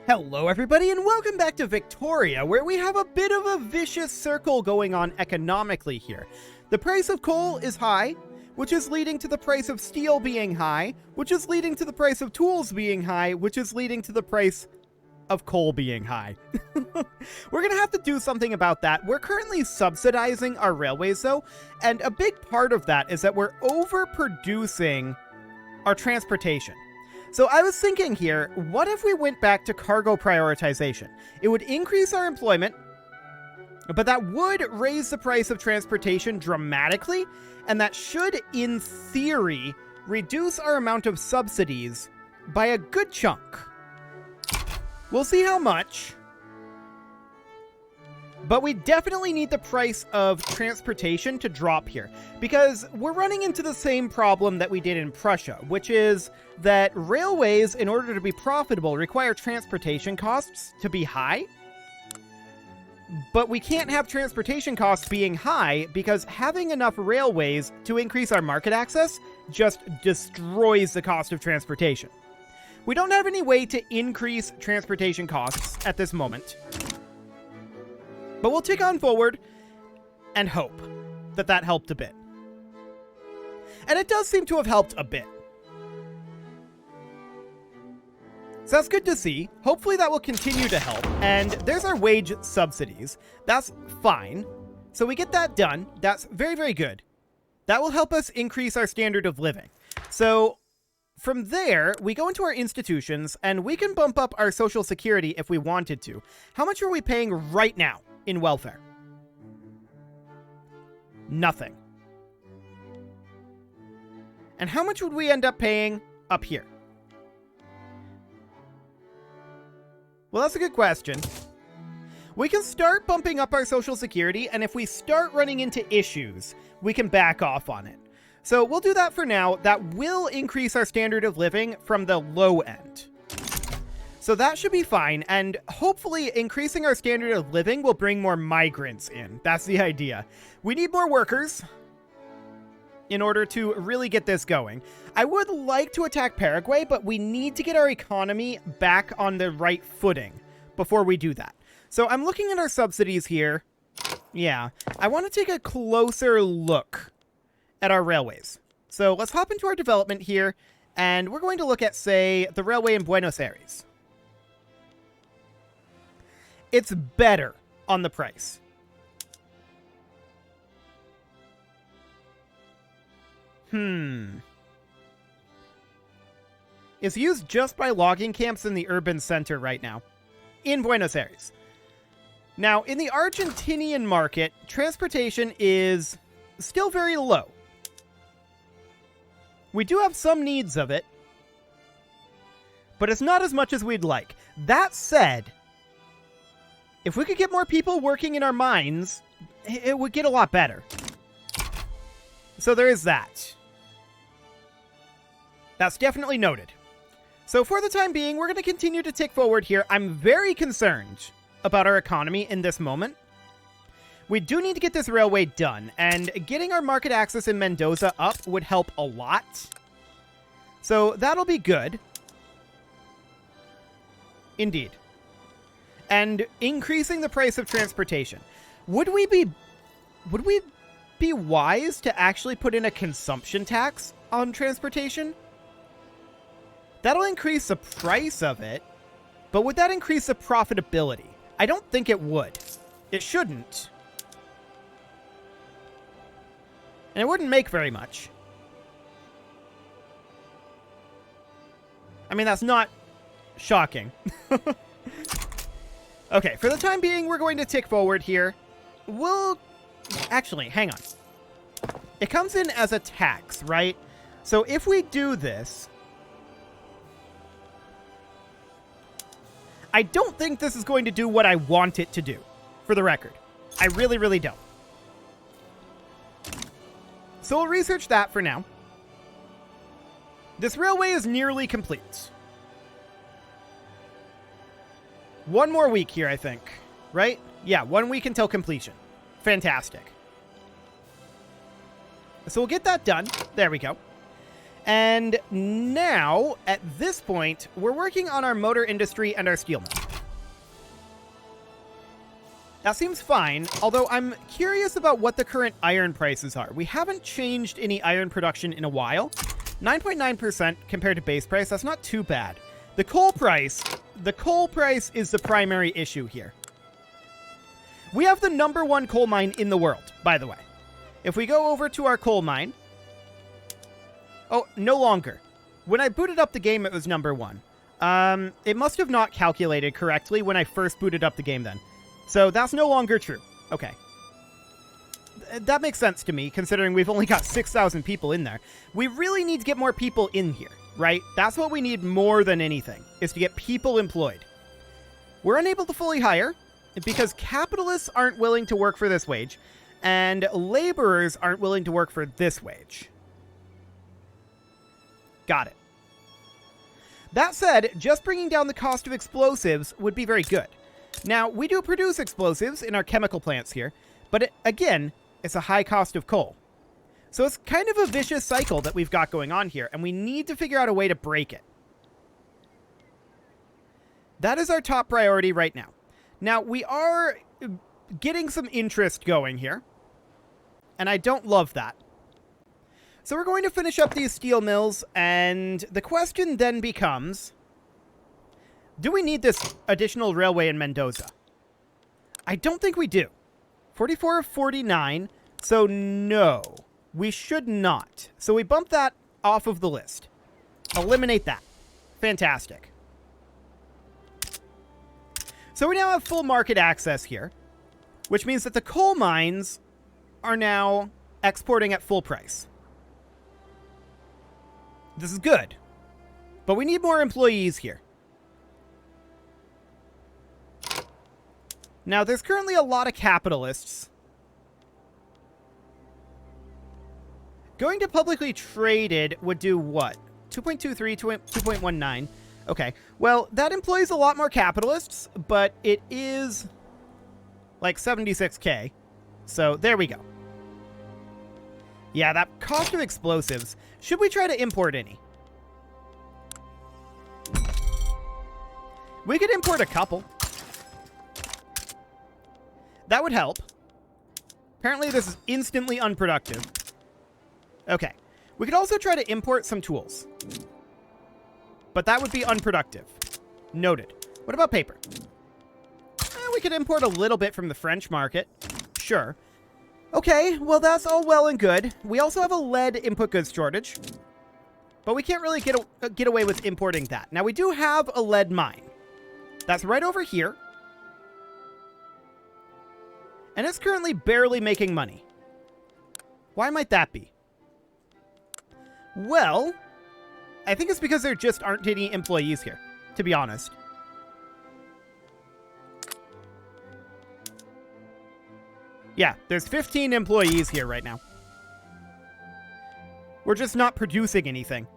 Hello everybody and welcome back to Victoria, where we have a bit of a vicious circle going on economically here. The price of coal is high, which is leading to the price of steel being high, which is leading to the price of tools being high, which is leading to the price of coal being high. We're gonna have to do something about that. We're currently subsidizing our railways though, and a big part of that is that we're overproducing our transportation. So I was thinking here, what if we went back to cargo prioritization? It would increase our employment, but that would raise the price of transportation dramatically, and that should, in theory, reduce our amount of subsidies by a good chunk. We'll see how much, but we definitely need the price of transportation to drop here, because we're running into the same problem that we did in Prussia, which is that railways, in order to be profitable, require transportation costs to be high. But we can't have transportation costs being high because having enough railways to increase our market access just destroys the cost of transportation. We don't have any way to increase transportation costs at this moment. But we'll tick on forward and hope that that helped a bit. And it does seem to have helped a bit. So that's good to see. Hopefully that will continue to help. And there's our wage subsidies. That's fine. So we get that done. That's very, very good. That will help us increase our standard of living. So from there, we go into our institutions and we can bump up our social security if we wanted to. How much are we paying right now in welfare? Nothing. And how much would we end up paying up here? Well, that's a good question. We can start bumping up our social security, and if we start running into issues, we can back off on it. So we'll do that for now. That will increase our standard of living from the low end. So that should be fine, and hopefully increasing our standard of living will bring more migrants in. That's the idea. We need more workers in order to really get this going. I would like to attack Paraguay, but we need to get our economy back on the right footing before we do that. So I'm looking at our subsidies here. Yeah, I want to take a closer look at our railways. So let's hop into our development here, and we're going to look at, say, the railway in Buenos Aires. It's better on the price. It's used just by logging camps in the urban center right now, in Buenos Aires. Now, in the Argentinian market, transportation is still very low. We do have some needs of it, but it's not as much as we'd like. That said, if we could get more people working in our mines, it would get a lot better. So there is that. That's definitely noted. So for the time being, we're going to continue to tick forward here. I'm very concerned about our economy in this moment. We do need to get this railway done, and getting our market access in Mendoza up would help a lot. So that'll be good. Indeed. And increasing the price of transportation. Would we be wise to actually put in a consumption tax on transportation? That'll increase the price of it, but would that increase the profitability? I don't think it would. It shouldn't. And it wouldn't make very much. I mean, that's not shocking. Okay, for the time being, we're going to tick forward here. We'll... Actually, hang on. It comes in as a tax, right? So if we do this... I don't think this is going to do what I want it to do, for the record. I really, really don't. So we'll research that for now. This railway is nearly complete. One more week here, I think. Right? Yeah, 1 week until completion. Fantastic. So we'll get that done. There we go. And now, at this point, we're working on our motor industry and our steel mill. That seems fine, although I'm curious about what the current iron prices are. We haven't changed any iron production in a while. 9.9% compared to base price, that's not too bad. The coal price is the primary issue here. We have the #1 coal mine in the world, by the way. If we go over to our coal mine... Oh, no longer. When I booted up the game, it was #1. It must have not calculated correctly when I first booted up the game then. So that's no longer true. Okay. That makes sense to me, considering we've only got 6,000 people in there. We really need to get more people in here, right? That's what we need more than anything, is to get people employed. We're unable to fully hire, because capitalists aren't willing to work for this wage, and laborers aren't willing to work for this wage. Got it. That said, just bringing down the cost of explosives would be very good. Now, we do produce explosives in our chemical plants here, but again, it's a high cost of coal. So it's kind of a vicious cycle that we've got going on here, and we need to figure out a way to break it. That is our top priority right now. Now, we are getting some interest going here, and I don't love that. So we're going to finish up these steel mills, and the question then becomes... do we need this additional railway in Mendoza? I don't think we do. 44 of 49, so no. We should not. So we bump that off of the list. Eliminate that. Fantastic. So we now have full market access here, which means that the coal mines are now exporting at full price. This is good, but we need more employees here. Now, there's currently a lot of capitalists. Going to publicly traded would do what? 2.23, 2.19. Okay, well, that employs a lot more capitalists, but it is like 76k. So there we go. Yeah, that cost of explosives. Should we try to import any? We could import a couple. That would help. Apparently this is instantly unproductive. Okay. We could also try to import some tools. But that would be unproductive. Noted. What about paper? We could import a little bit from the French market. Sure. Okay, well that's all well and good. We also have a lead input goods shortage. But we can't really get away with importing that. Now we do have a lead mine. That's right over here. And it's currently barely making money. Why might that be? Well, I think it's because there just aren't any employees here, to be honest. Yeah, there's 15 employees here right now. We're just not producing anything.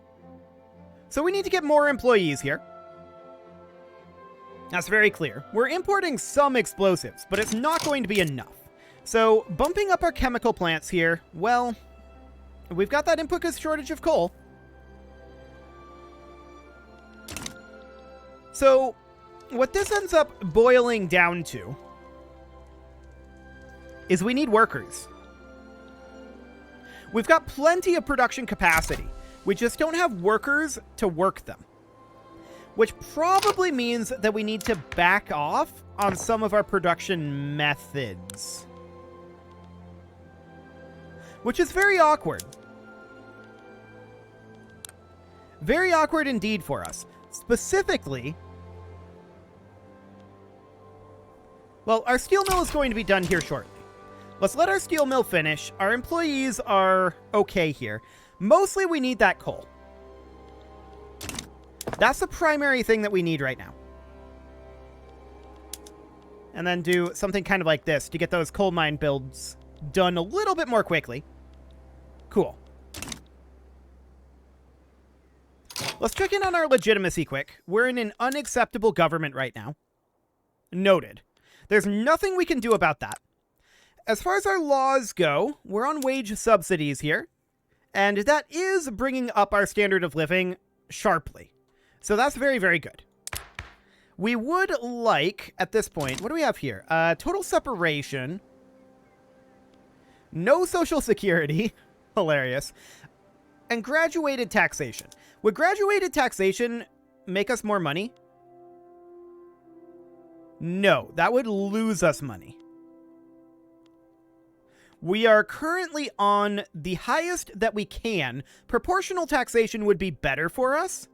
So we need to get more employees here. That's very clear. We're importing some explosives, but it's not going to be enough. So bumping up our chemical plants here, well, we've got that input goods shortage of coal. So what this ends up boiling down to is we need workers. We've got plenty of production capacity. We just don't have workers to work them. Which probably means that we need to back off on some of our production methods. Which is very awkward. Very awkward indeed for us. Specifically, well, our steel mill is going to be done here shortly. Let's let our steel mill finish. Our employees are okay here. Mostly we need that coal. That's the primary thing that we need right now. And then do something kind of like this to get those coal mine builds done a little bit more quickly. Cool. Let's check in on our legitimacy quick. We're in an unacceptable government right now. Noted. There's nothing we can do about that. As far as our laws go, we're on wage subsidies here. And that is bringing up our standard of living sharply. So that's very, very good. We would like, at this point, what do we have here? Total separation. No social security. Hilarious. And graduated taxation. Would graduated taxation make us more money? No, that would lose us money. We are currently on the highest that we can. Proportional taxation would be better for us.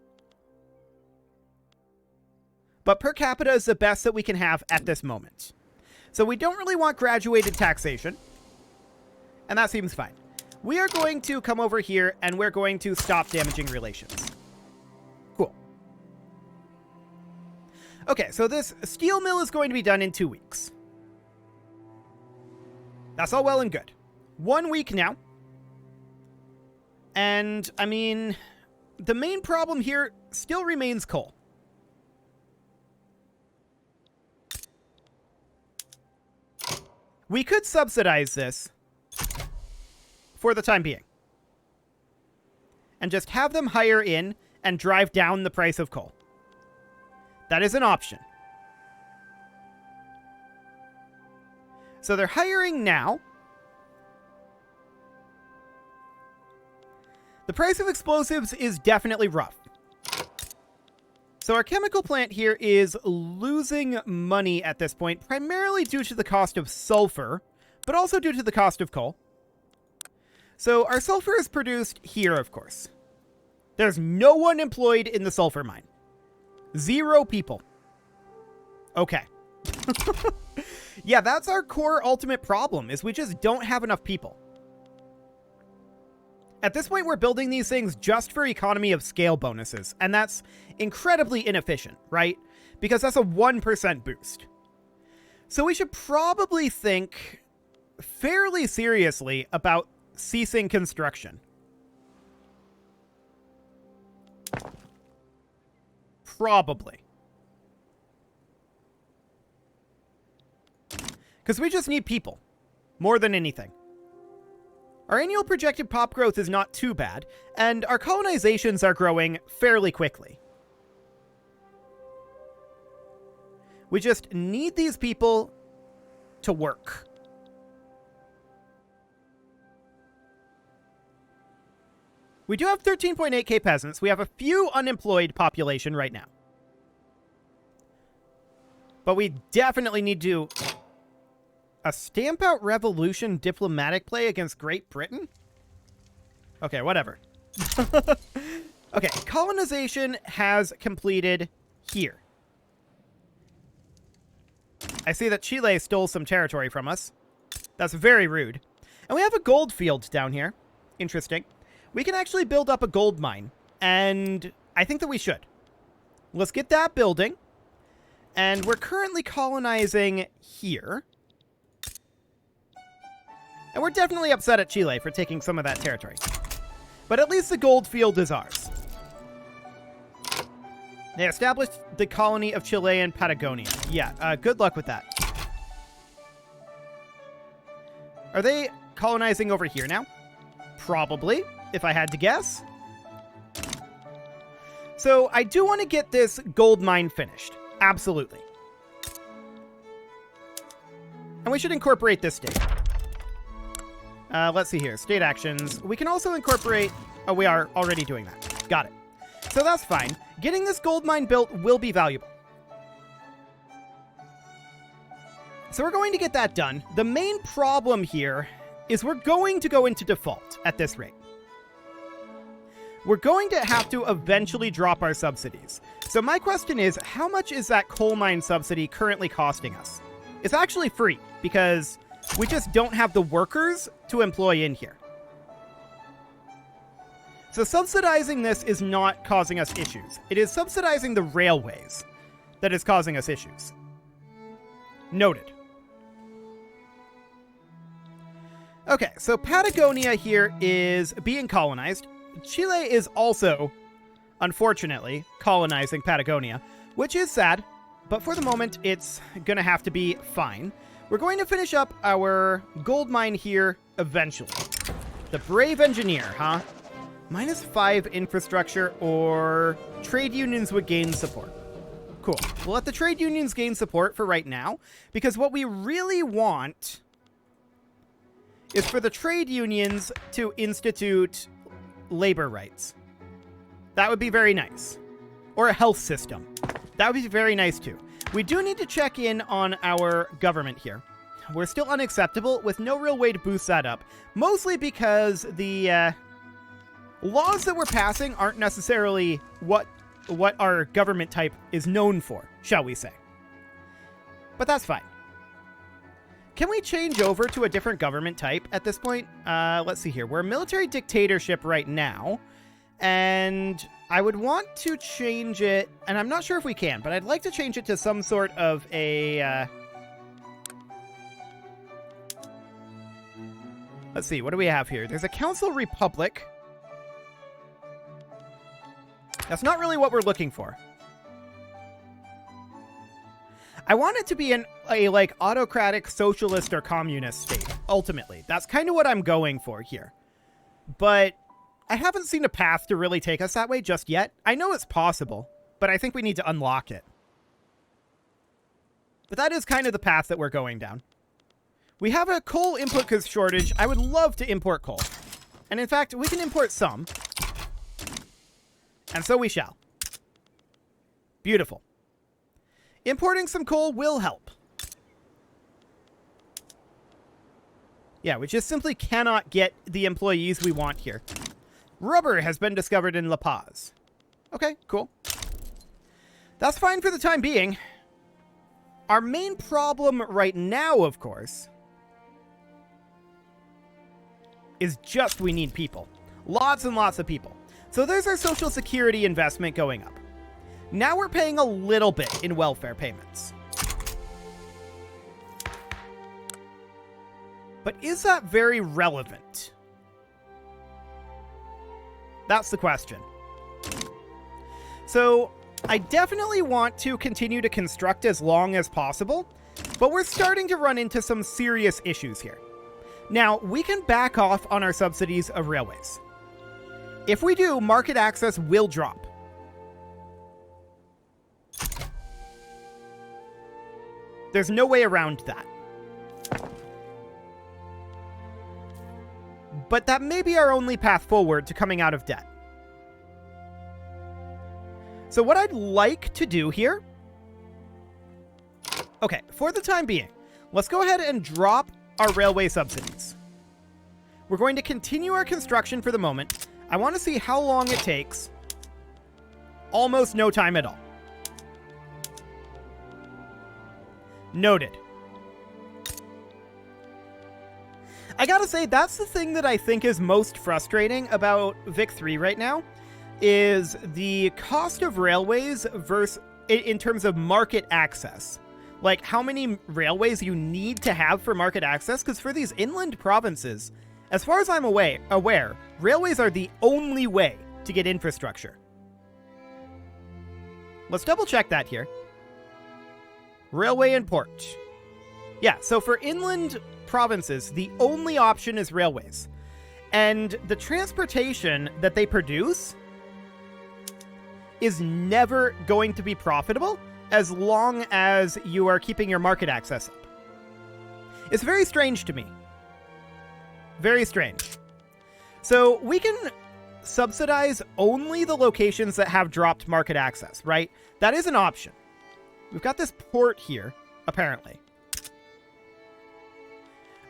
But per capita is the best that we can have at this moment. So we don't really want graduated taxation. And that seems fine. We are going to come over here and we're going to stop damaging relations. Cool. Okay, so this steel mill is going to be done in 2 weeks. That's all well and good. 1 week now. And, I mean, the main problem here still remains coal. We could subsidize this for the time being. And just have them hire in and drive down the price of coal. That is an option. So they're hiring now. The price of explosives is definitely rough. So our chemical plant here is losing money at this point, primarily due to the cost of sulfur, but also due to the cost of coal. So our sulfur is produced here, of course. There's no one employed in the sulfur mine. 0 people. Okay. Yeah, that's our core ultimate problem, is we just don't have enough people. At this point, we're building these things just for economy of scale bonuses, and that's incredibly inefficient, right? Because that's a 1% boost. So we should probably think fairly seriously about ceasing construction. Probably. Because we just need people, more than anything. Our annual projected pop growth is not too bad, and our colonizations are growing fairly quickly. We just need these people to work. We do have 13.8k peasants. We have a few unemployed population right now. But we definitely need to... A stamp out revolution diplomatic play against Great Britain? Okay, whatever. Okay, colonization has completed here. I see that Chile stole some territory from us. That's very rude. And we have a gold field down here. Interesting. We can actually build up a gold mine. And I think that we should. Let's get that building. And we're currently colonizing here. And we're definitely upset at Chile for taking some of that territory. But at least the gold field is ours. They established the colony of Chilean Patagonia. Yeah, good luck with that. Are they colonizing over here now? Probably, if I had to guess. So I do want to get this gold mine finished. Absolutely. And we should incorporate this state. Let's see here. State actions. We can also incorporate... Oh, we are already doing that. Got it. So that's fine. Getting this gold mine built will be valuable. So we're going to get that done. The main problem here is we're going to go into default at this rate. We're going to have to eventually drop our subsidies. So my question is, how much is that coal mine subsidy currently costing us? It's actually free, because we just don't have the workers to employ in here. So subsidizing this is not causing us issues. It is subsidizing the railways that is causing us issues. Noted. Okay, so Patagonia here is being colonized. Chile is also, unfortunately, colonizing Patagonia, which is sad, but for the moment, it's gonna have to be fine. We're going to finish up our gold mine here eventually. The brave engineer, huh? -5 infrastructure, or trade unions would gain support. Cool. We'll let the trade unions gain support for right now, because what we really want is for the trade unions to institute labor rights. That would be very nice. Or a health system. That would be very nice too. We do need to check in on our government here. We're still unacceptable with no real way to boost that up. Mostly because the laws that we're passing aren't necessarily what our government type is known for, shall we say. But that's fine. Can we change over to a different government type at this point? Let's see here. We're a military dictatorship right now. And I would want to change it, and I'm not sure if we can, but I'd like to change it to some sort of a... Let's see, what do we have here? There's a council republic. That's not really what we're looking for. I want it to be a like autocratic socialist or communist state, ultimately. That's kind of what I'm going for here. But I haven't seen a path to really take us that way just yet. I know it's possible, but I think we need to unlock it. But that is kind of the path that we're going down. We have a coal input shortage. I would love to import coal. And in fact, we can import some. And so we shall. Beautiful. Importing some coal will help. Yeah, we just simply cannot get the employees we want here. Rubber has been discovered in La Paz. Okay, cool. That's fine for the time being. Our main problem right now, of course, is just we need people. Lots and lots of people. So there's our Social Security investment going up. Now we're paying a little bit in welfare payments. But is that very relevant? That's the question. So I definitely want to continue to construct as long as possible, but we're starting to run into some serious issues here. Now, we can back off on our subsidies of railways. If we do, market access will drop. There's no way around that. But that may be our only path forward to coming out of debt. So what I'd like to do here... Okay, for the time being, let's go ahead and drop our railway subsidies. We're going to continue our construction for the moment. I want to see how long it takes. Almost no time at all. Noted. I gotta say, that's the thing that I think is most frustrating about Vic 3 right now, is the cost of railways versus in terms of market access. Like, how many railways you need to have for market access, because for these inland provinces, as far as I'm aware, railways are the only way to get infrastructure. Let's double check that here. Railway and port. Yeah, so for inland provinces, the only option is railways. And the transportation that they produce is never going to be profitable as long as you are keeping your market access up. It's very strange to me. Very strange. So we can subsidize only the locations that have dropped market access, right? That is an option. We've got this port here, apparently.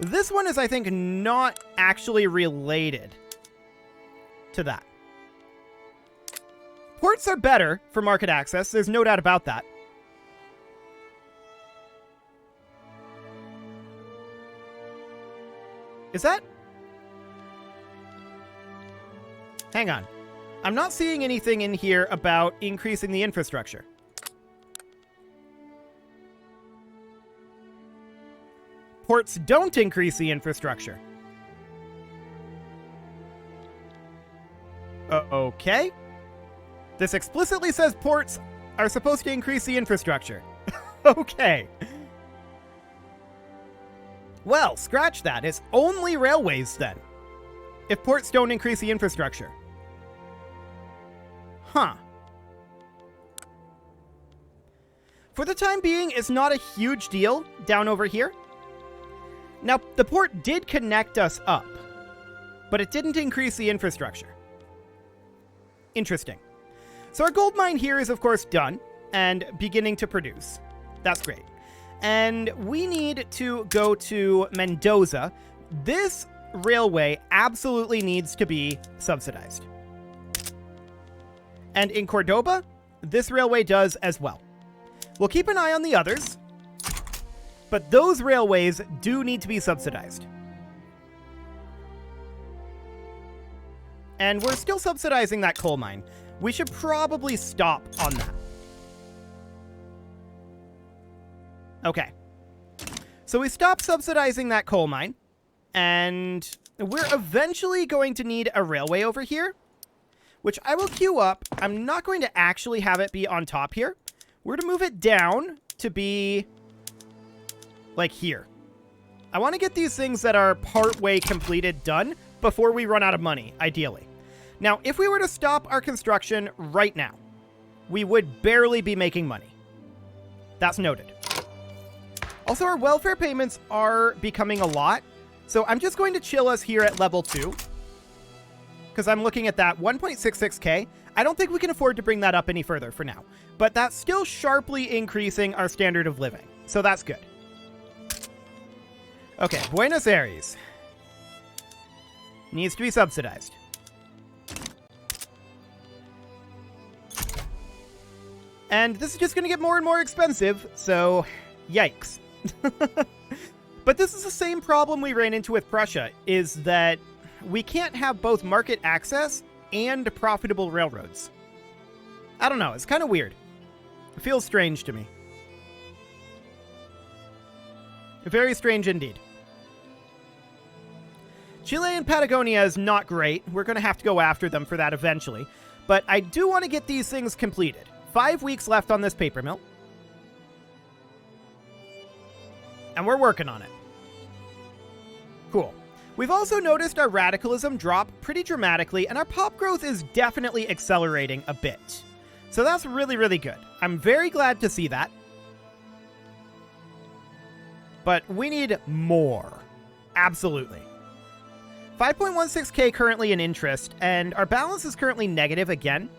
This one is, I think, not actually related to that. Ports are better for market access. There's no doubt about that. Is that... Hang on. I'm not seeing anything in here about increasing the infrastructure. Ports don't increase the infrastructure. Okay. This explicitly says ports are supposed to increase the infrastructure. Okay. Well, scratch that. It's only railways then, if ports don't increase the infrastructure. Huh. For the time being, it's not a huge deal down over here. Now, the port did connect us up, but it didn't increase the infrastructure. Interesting. So our gold mine here is, of course, done and beginning to produce. That's great. And we need to go to Mendoza. This railway absolutely needs to be subsidized. And in Cordoba, this railway does as well. We'll keep an eye on the others, but those railways do need to be subsidized. And we're still subsidizing that coal mine. We should probably stop on that. Okay. So we stopped subsidizing that coal mine, and we're eventually going to need a railway over here, which I will queue up. I'm not going to actually have it be on top here. We're going to move it down to be like here. I want to get these things that are partway completed done before we run out of money, ideally. Now, if we were to stop our construction right now, we would barely be making money. That's noted. Also, our welfare payments are becoming a lot, so I'm just going to chill us here at level 2, because I'm looking at that 1.66k. I don't think we can afford to bring that up any further for now, but that's still sharply increasing our standard of living, so that's good. Okay, Buenos Aires needs to be subsidized. And this is just going to get more and more expensive, so yikes. But this is the same problem we ran into with Prussia, is that we can't have both market access and profitable railroads. I don't know, it's kind of weird. It feels strange to me. Very strange indeed. Chile and Patagonia is not great. We're going to have to go after them for that eventually. But I do want to get these things completed. 5 weeks left on this paper mill. And we're working on it. Cool. We've also noticed our radicalism drop pretty dramatically, and our pop growth is definitely accelerating a bit. So that's really, really good. I'm very glad to see that. But we need more. Absolutely. 5.16k currently in interest, and our balance is currently negative again.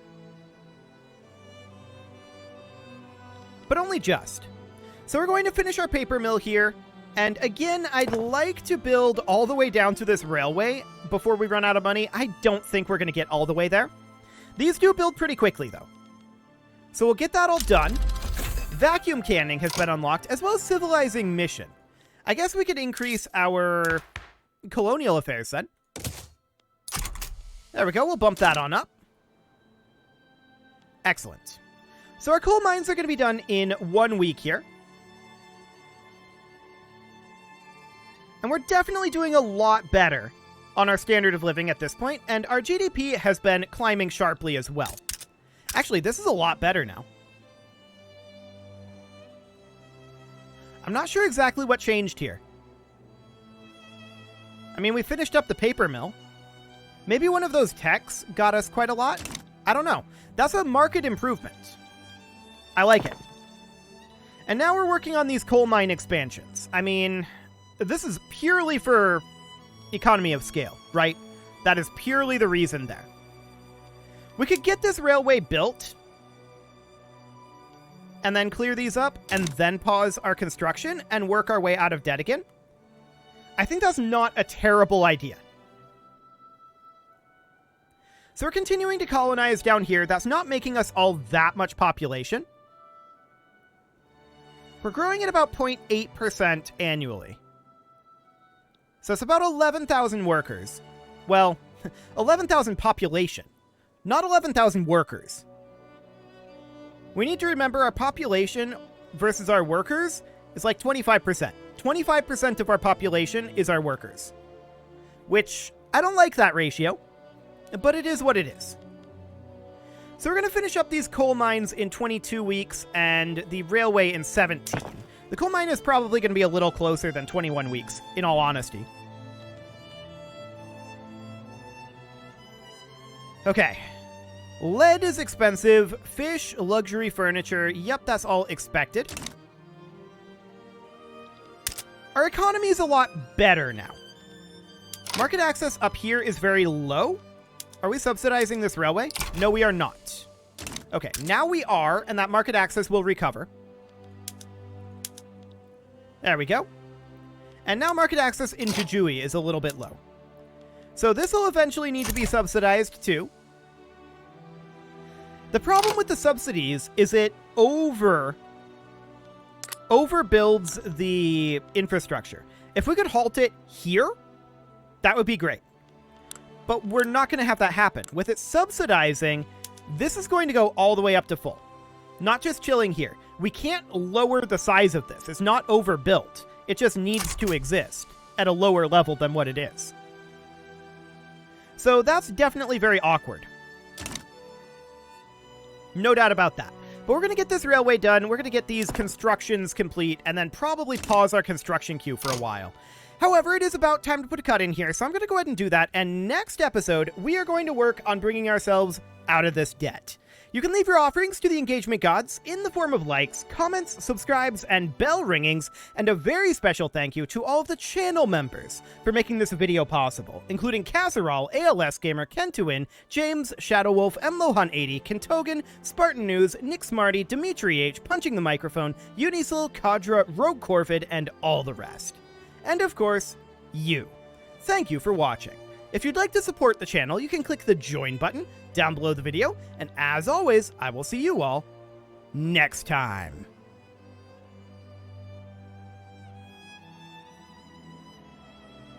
But only just. So we're going to finish our paper mill here. And again, I'd like to build all the way down to this railway before we run out of money. I don't think we're going to get all the way there. These do build pretty quickly, though. So we'll get that all done. Vacuum canning has been unlocked, as well as civilizing mission. I guess we could increase our colonial affairs then. There we go. We'll bump that on up. Excellent. So our coal mines are going to be done in 1 week here. And we're definitely doing a lot better on our standard of living at this point, and our GDP has been climbing sharply as well. Actually, this is a lot better now. I'm not sure exactly what changed here. I mean, we finished up the paper mill. Maybe one of those techs got us quite a lot? I don't know. That's a market improvement. I like it. And now we're working on these coal mine expansions. I mean, this is purely for economy of scale, right? That is purely the reason there. We could get this railway built and then clear these up and then pause our construction and work our way out of debt again. I think that's not a terrible idea. So we're continuing to colonize down here. That's not making us all that much population. We're growing at about 0.8% annually. So it's about 11,000 workers. Well, 11,000 population, not 11,000 workers. We need to remember our population versus our workers is like 25%. 25% of our population is our workers. Which, I don't like that ratio, but it is what it is. So we're going to finish up these coal mines in 22 weeks and the railway in 17. The coal mine is probably going to be a little closer than 21 weeks, in all honesty. Okay. Lead is expensive. Fish, luxury furniture. Yep, that's all expected. Our economy is a lot better now. Market access up here is very low. Are we subsidizing this railway? No, we are not. Okay, now we are, and that market access will recover. There we go. And now market access in Jujuy is a little bit low. So this will eventually need to be subsidized too. The problem with the subsidies is it overbuilds the infrastructure. If we could halt it here, that would be great. But we're not going to have that happen. With it subsidizing, this is going to go all the way up to full. Not just chilling here. We can't lower the size of this. It's not overbuilt. It just needs to exist at a lower level than what it is. So that's definitely very awkward. No doubt about that. But we're going to get this railway done. We're going to get these constructions complete and then probably pause our construction queue for a while. However, it is about time to put a cut in here, so I'm going to go ahead and do that. And next episode, we are going to work on bringing ourselves out of this debt. You can leave your offerings to the engagement gods in the form of likes, comments, subscribes, and bell ringings, and a very special thank you to all of the channel members for making this video possible, including Casserole, ALS Gamer, Kentuin, James, Shadowwolf, MLohan80, Kentogan, Spartan News, Nick Smarty, Dimitri H, Punching the Microphone, Unisil, Kadra, Rogue Corvid, and all the rest. And of course, you. Thank you for watching. If you'd like to support the channel, you can click the join button down below the video, and as always, I will see you all next time.